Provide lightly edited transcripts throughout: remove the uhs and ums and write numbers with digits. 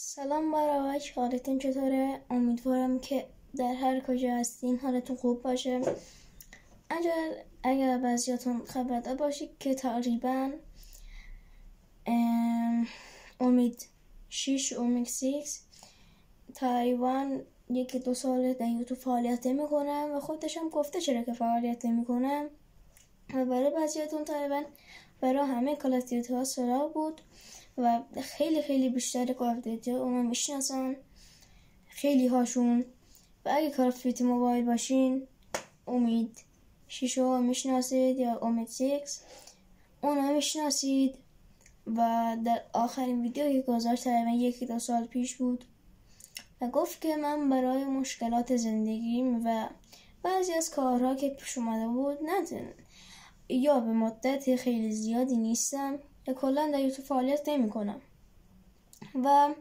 سلام برابر، حالتون چطوره؟ امیدوارم که در هر کجا هستین حالتون خوب باشه. اگر بعضیاتون خبرده باشید که تقریبا امید 6 امید 6 تقریبا 1-2 سال در یوتیوب فعالیت نمی‌کنم و خودش هم گفته چرا که فعالیت نمی‌کنم. و برای بعضیاتون تقریبا برای همه کال اف دیوتی ها سراغ بود و خیلی بیشتر کال اف دیوتی ها اونا میشناسن، خیلی هاشون. و اگه کال اف دیوتی موبایل باشین امید 6 ها میشناسید یا امید 6 اونا میشناسید. و در آخرین ویدیو که گذاشت تقریبا 1-2 سال پیش بود و گفت که من برای مشکلات زندگیم و بعضی از کارها که پیش اومده بود یا به مدت خیلی زیادی نیستم یا کلا در یوتیوب فعالیت نمی کنم و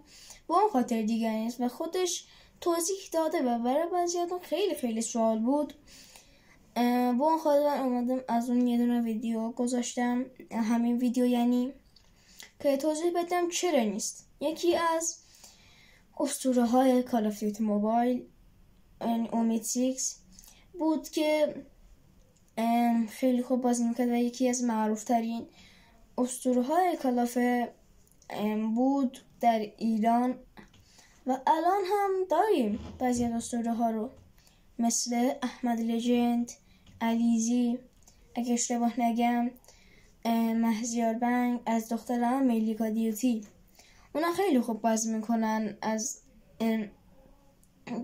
با اون خاطر دیگه نیست و خودش توضیح داده و برای بعضیاتون خیلی سوال بود. با اون خاطر من اومدم از اون یه دونه ویدیو گذاشتم، همین ویدیو یعنی که توضیح بدم چرا نیست. یکی از اسطوره های کال اف دیوتی موبایل یعنی امید 6 بود که خیلی خوب بازی میکرد و یکی از معروف ترین اسطوره های کال اف بود در ایران و الان هم داریم بعضی از اسطوره ها رو، مثل احمد لجند، علیزی، اگه اشتباه نگم مهزیار بنگ از دختران ملیکا دیوتی. اونا خیلی خوب بازی میکنن از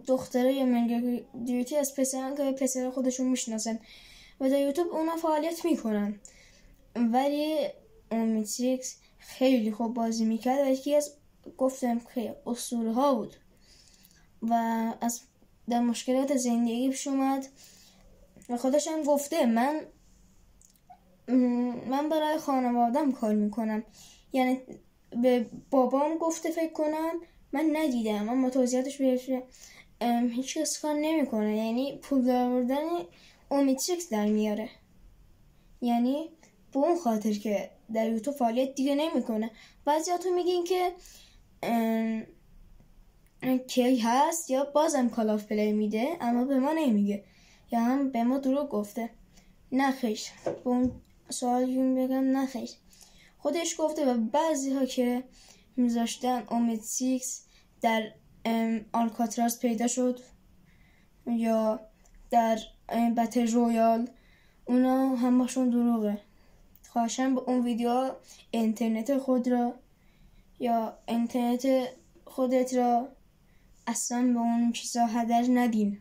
دختره ملیکا دیوتی، از پسران که پسر خودشون میشناسن و در یوتیوب اونا فعالیت میکنن. ولی امید 6 خیلی خوب بازی میکرد و یکی از گفتم که اسطوره ها بود و از در مشکلات زندگی پیش اومد و خودش هم گفته من برای خانوادم کار میکنم، یعنی به بابام گفته فکر کنم، من ندیدم اما توضیحاتش بهش هیچ کس کار نمیکنه، یعنی پول داردن امید 6 در میاره، یعنی به اون خاطر که در یوتیوب فعالیت دیگه نمیکنه. بعضیاتون میگین که کی هست یا بازم کال آف پلی میده اما به ما نمیگه یا هم به ما دروغ گفته. نخیر، به اون سوال بگم نخیر، خودش گفته. و بعضی ها که میذاشتن امید 6 در آلکاتراز پیدا شد یا در بتل رویال، اونا همشون دروغه. خواهشم به اون ویدیو اینترنت خود را یا اینترنت خودت را اصلا به اون چیزا هدر ندین،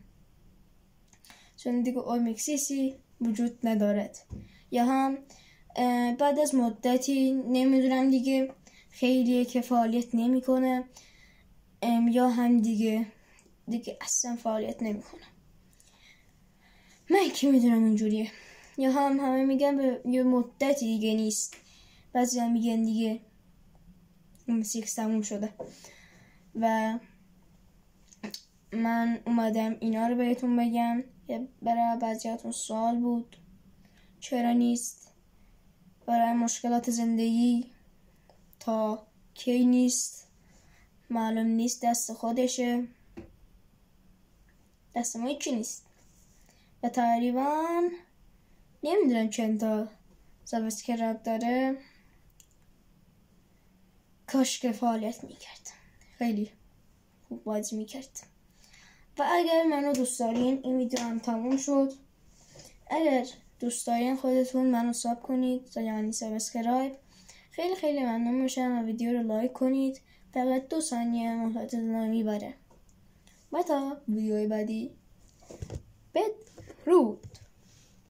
چون دیگه امید 6 وجود ندارد. یا هم بعد از مدتی نمیدونم دیگه خیلیه که فعالیت نمیکنه یا هم دیگه اصلا فعالیت نمیکنه، من که میدونم اینجوریه. یا هم همه میگن به یه مدتی دیگه نیست، بعضی هم میگن دیگه امید 6 تموم شده. و من اومدم اینا رو بهتون بگم. برای بعضیاتون سوال بود چرا نیست، برای مشکلات زندگی تا کی نیست معلوم نیست، دست خودشه، دست ما هیچی نیست. و تقریبا نمیدونم چند تا سابسکرایب داره، کاش که فعالیت میکرد، خیلی خوب بازی میکرد. و اگر منو دوست دارین این ویدیو هم تموم شد، اگر دوست دارین خودتون منو ساب کنید یعنی سابسکرایب، خیلی ممنون میشم و ویدیو رو لایک کنید، فقط 2 ثانیه مهلت میبره. و تا ویدیوی بعدی بدرود.